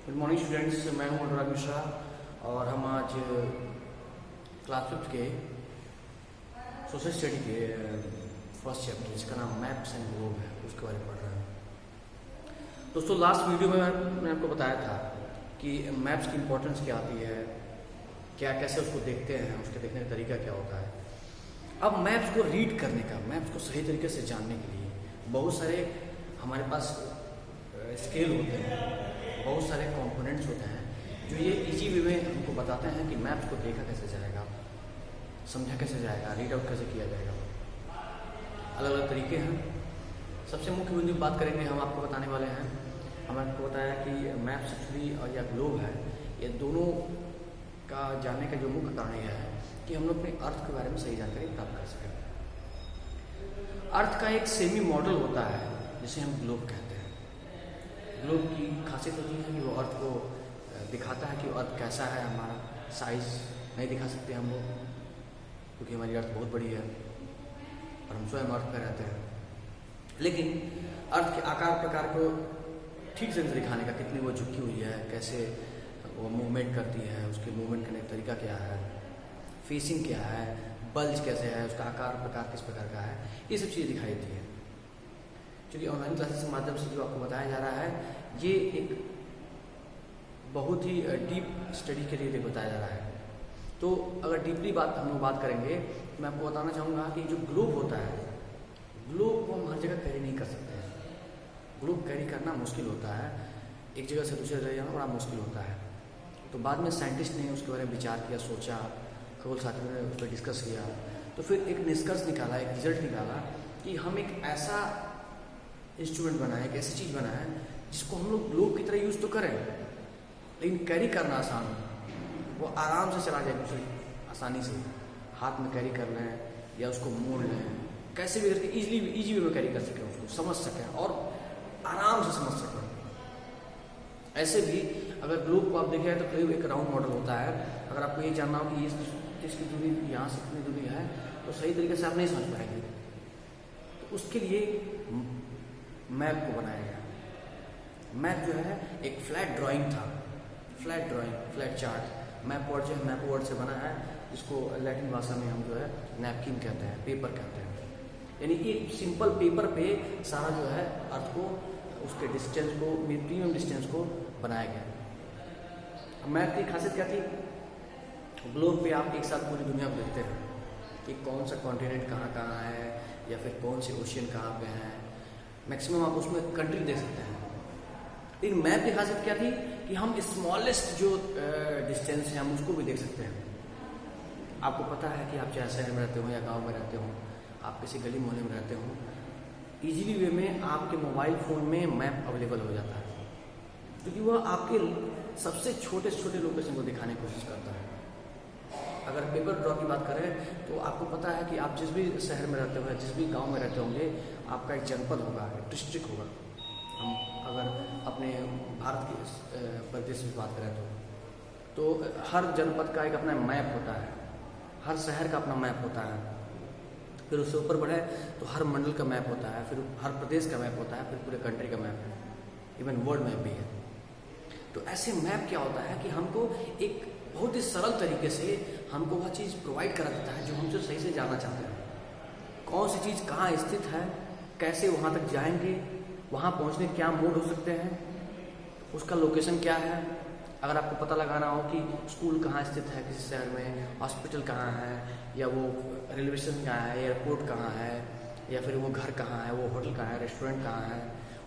Good morning students, मैं हूं अनुराग मिश्रा और हम आज क्लास 5 के सोशल स्टडी के फर्स्ट चैप्टर जिसका नाम मैप्स एंड ग्लोब है उसके बारे में पढ़ रहे हैं। दोस्तों, लास्ट वीडियो में मैंने आपको बताया था कि मैप्स की इम्पोर्टेंस क्या आती है, क्या कैसे उसको देखते हैं, उसके देखने का तरीका क्या होता है। अब मैप्स को रीड करने का, मैप्स को सही तरीके से जानने के लिए बहुत सारे हमारे पास स्केल होते हैं, बहुत सारे कंपोनेंट्स होते हैं जो ये इजी वे में हमको बताते हैं कि मैप्स को देखा कैसे जाएगा, समझा कैसे जाएगा, रीड आउट कैसे किया जाएगा। अलग अलग तरीके हैं। सबसे मुख्य बिंदु बात करेंगे, हम आपको बताने वाले हैं। हमने आपको बताया कि मैप्स एक्चुअली और या ग्लोब है, ये दोनों का जानने का जो मुख्य कारण यह है कि हम लोग अपने अर्थ के बारे में सही जानकारी प्राप्त कर सकें। अर्थ का एक सेमी मॉडल होता है जिसे हम ग्लोब कहते हैं। ग्लोब की खासियत होती है कि वो अर्थ को दिखाता है कि वो अर्थ कैसा है। हमारा साइज नहीं दिखा सकते हम लोग क्योंकि हमारी अर्थ बहुत बड़ी है और हम स्वयं अर्थ पर रहते हैं, लेकिन अर्थ के आकार प्रकार को ठीक से दिखाने का, कितनी वो झुकी हुई है, कैसे वो मूवमेंट करती है, उसके मूवमेंट करने का तरीका क्या है, फेसिंग क्या है, बल्ज कैसे है, उसका आकार प्रकार किस प्रकार का है, ये सब चीज़ें दिखाई देती है। क्योंकि ऑनलाइन क्लासेस के माध्यम से जो आपको बताया जा रहा है ये एक बहुत ही डीप स्टडी के लिए बताया जा रहा है। तो अगर डीपली हम लोग बात करेंगे तो मैं आपको बताना चाहूँगा कि जो ग्लोब होता है, ग्लोब को हम हर जगह कैरी नहीं कर सकते हैं। ग्लोब कैरी करना मुश्किल होता है, एक जगह से दूसरी जगह जाना बड़ा मुश्किल होता है। तो बाद में साइंटिस्ट ने उसके बारे में विचार किया, सोचा, खगोल शास्त्री ने उस पर डिस्कस किया, तो फिर एक निष्कर्ष निकाला, एक रिजल्ट निकाला कि हम एक ऐसा इंस्ट्रूमेंट बनाए, एक ऐसी चीज़ बनाए जिसको हम लोग ग्लोब की तरह यूज़ तो करें लेकिन कैरी करना आसान हो। वो आराम से चला जाए दूसरी आसानी से, हाथ में कैरी कर लें या उसको मोड़ लें, कैसे भी करके इजी वे में कैरी कर सकें, उसको समझ सकें और आराम से समझ सकें। ऐसे भी अगर ग्लोब को आप देखें तो करीब एक राउंड मॉडल होता है। अगर आपको ये जानना हो कि इसकी दूरी यहाँ से कितनी दूरी है तो सही तरीके से आप नहीं समझ पाएंगे। तो उसके लिए मैप को बनाया गया। मैप जो है एक फ्लैट ड्राइंग था, फ्लैट चार्ट। मैप वर्ड जो है मैप वर्ड से बना है, जिसको लैटिन भाषा में हम जो है नैपकिन कहते हैं, पेपर कहते हैं। यानी कि सिंपल पेपर पे सारा जो है अर्थ को, उसके डिस्टेंस को, मिनिमम डिस्टेंस को बनाया गया। मैप की खासियत क्या थी? ग्लोब पे आप एक साथ पूरी दुनिया को देखते हैं कि कौन सा कॉन्टिनेंट कहाँ कहाँ है या फिर कौन से ओशियन कहाँ पे हैं। मैक्सिमम आप उसमें कंट्री देख सकते हैं। लेकिन मैप की खासियत क्या थी कि हम स्मॉलेस्ट जो डिस्टेंस है हम उसको भी देख सकते हैं। आपको पता है कि आप चाहे शहर में रहते हो या गांव में रहते हो, आप किसी गली मोहल्ले में रहते हो, इजीली वे में आपके मोबाइल फ़ोन में मैप अवेलेबल हो जाता है, क्योंकि वह आपके सबसे छोटे से छोटे लोकेशन को दिखाने की कोशिश करता है। अगर पेपर ड्रॉ की बात करें तो आपको पता है कि आप जिस भी शहर में रहते हो, जिस भी गांव में रहते होंगे, आपका एक जनपद होगा, एक डिस्ट्रिक्ट होगा। हम अगर अपने भारत के प्रदेश में बात करें तो हर जनपद का एक अपना मैप होता है, हर शहर का अपना मैप होता है। फिर उससे ऊपर बढ़े तो हर मंडल का मैप होता है, फिर हर प्रदेश का मैप होता है, फिर पूरे कंट्री का मैप है, इवन वर्ल्ड मैप भी है। तो ऐसे मैप क्या होता है कि हमको एक बहुत ही सरल तरीके से हमको वह चीज़ प्रोवाइड करा देता है जो हम जो सही से जानना चाहते हैं। कौन सी चीज़ कहाँ स्थित है, कैसे वहाँ तक जाएंगे, वहाँ पहुँचने क्या मोड हो सकते हैं, उसका लोकेशन क्या है। अगर आपको पता लगाना हो कि स्कूल कहाँ स्थित है किसी शहर में, हॉस्पिटल कहाँ है, या वो रेलवे स्टेशन कहाँ है, एयरपोर्ट कहाँ है, या फिर वो घर कहाँ है, वो होटल कहाँ है, रेस्टोरेंट कहाँ है,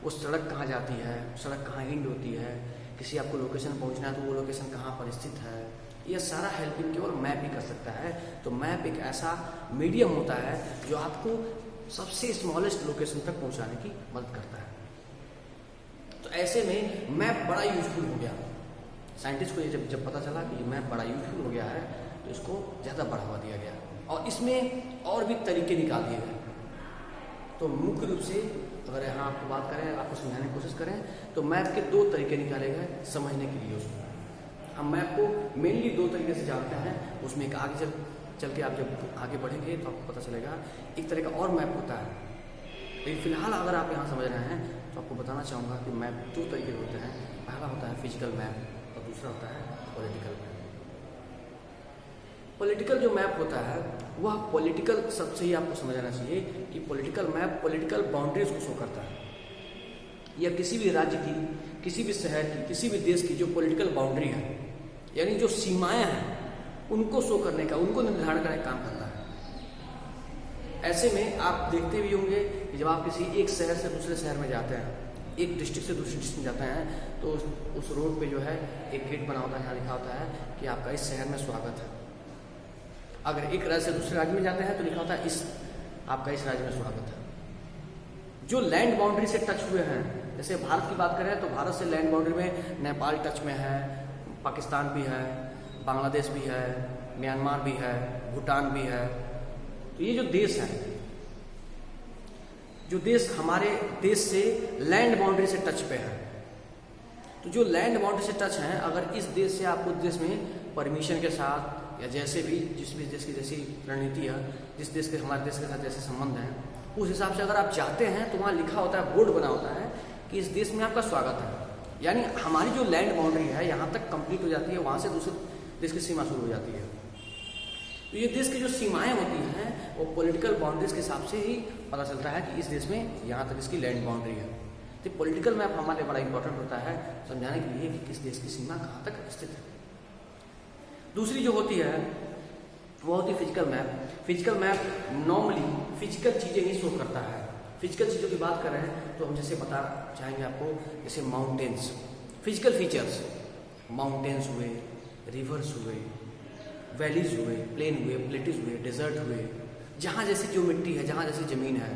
वो सड़क कहाँ जाती है, सड़क कहाँ एंड होती है, किसी आपको लोकेशन पहुंचना है तो वो लोकेशन कहाँ पर स्थित है, ये सारा हेल्पिंग केवल मैप ही कर सकता है। तो मैप एक ऐसा मीडियम होता है जो आपको सबसे स्मॉलेस्ट लोकेशन तक पहुंचाने की मदद करता है। तो ऐसे में मैप बड़ा यूजफुल हो गया। साइंटिस्ट को ये जब पता चला कि मैप बड़ा यूजफुल हो गया है तो इसको ज़्यादा बढ़ावा दिया गया और इसमें और भी तरीके निकाल दिए गए। तो मुख्य रूप से अगर यहाँ आपको बात करें, आपको समझाने की कोशिश करें तो मैप के दो तरीके निकाले गए समझने के लिए। उसको हम मैप को मेनली दो तरीके से जानते हैं। उसमें एक आगे चल के आप जब आगे बढ़ेंगे तो आपको पता चलेगा एक तरह का और मैप होता है। लेकिन फिलहाल अगर आप यहाँ समझ रहे हैं तो आपको बताना चाहूँगा कि मैप दो तरीके होते हैं। पहला होता है फिजिकल मैप और दूसरा होता है पॉलिटिकल मैप। पॉलिटिकल जो मैप होता है वह पॉलिटिकल, सबसे ही आपको समझ आना चाहिए कि पॉलिटिकल मैप पॉलिटिकल बाउंड्रीज को शो करता है, या किसी भी राज्य की, किसी भी शहर की, किसी भी देश की जो पॉलिटिकल बाउंड्री है, यानी जो सीमाएं हैं उनको शो करने का, उनको निर्धारण करने का काम करता है। ऐसे में आप देखते भी होंगे कि जब आप किसी एक शहर से दूसरे शहर में जाते हैं, एक डिस्ट्रिक्ट से दूसरे डिस्ट्रिक्ट में जाते हैं, तो उस रोड पे जो है एक गेट बना होता है, यहाँ लिखा होता है कि आपका इस शहर में स्वागत है। अगर एक राज्य से दूसरे राज्य में जाते हैं तो लिखा होता है आपका इस राज्य में स्वागत है। जो लैंड बाउंड्री से टच हुए हैं, जैसे भारत की बात करें तो भारत से लैंड बाउंड्री में नेपाल टच में है, पाकिस्तान भी है, बांग्लादेश भी है, म्यांमार भी है, भूटान भी है। तो ये जो देश है, जो देश हमारे देश से लैंड बाउंड्री से टच पे है, तो जो लैंड बाउंड्री से टच हैं, अगर इस देश से आपको देश में परमिशन के साथ या जैसे भी जिस भी देश की जैसी रणनीति है, जिस देश के हमारे देश के साथ जैसे संबंध हैं, उस हिसाब से अगर आप जाते हैं तो वहाँ लिखा होता है, बोर्ड बना होता है कि इस देश में आपका स्वागत है। यानी हमारी जो लैंड बाउंड्री है यहाँ तक कंप्लीट हो जाती है, वहाँ से दूसरे देश की सीमा शुरू हो जाती है। तो ये देश की जो सीमाएं होती हैं वो पॉलिटिकल बाउंड्रीज के हिसाब से ही पता चलता है कि इस देश में यहाँ तक इसकी लैंड बाउंड्री है। तो पॉलिटिकल मैप हमारे बड़ा इंपॉर्टेंट होता है समझाने के लिए कि किस देश की सीमा कहाँ तक स्थित है। दूसरी जो होती है वो होती है physical map. Physical map normally physical चीज़ें ही शो करता है। फिजिकल चीज़ों की बात कर रहे हैं तो हम जैसे बता चाहेंगे आपको, जैसे माउंटेन्स, फिजिकल फीचर्स, माउंटेन्स हुए, रिवर्स हुए, वैलीज हुए, प्लेन हुए, प्लेटिस हुए, डेजर्ट हुए, जहाँ जैसी जो मिट्टी है, जहाँ जैसी ज़मीन है,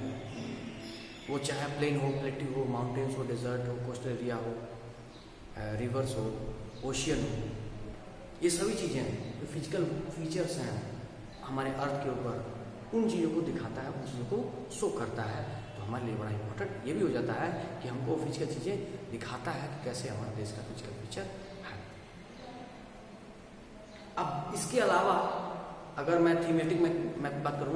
वो चाहे प्लेन हो, प्लेटी हो, माउंटेन्स हो, डेजर्ट हो, कोस्टल एरिया हो, रिवर्स हो, ओशियन हो, ये सभी चीज़ें जो फिजिकल फीचर्स हैं हमारे अर्थ के ऊपर, उन चीज़ों को दिखाता है, उन चीज़ों को शो करता है। तो हमारे लिए बड़ा इंपॉर्टेंट ये भी हो जाता है कि हमको फिजिकल चीज़ें दिखाता है कि कैसे हमारे देश का फिजिकल फीचर है। अब इसके अलावा अगर मैं थीमेटिक में बात करूँ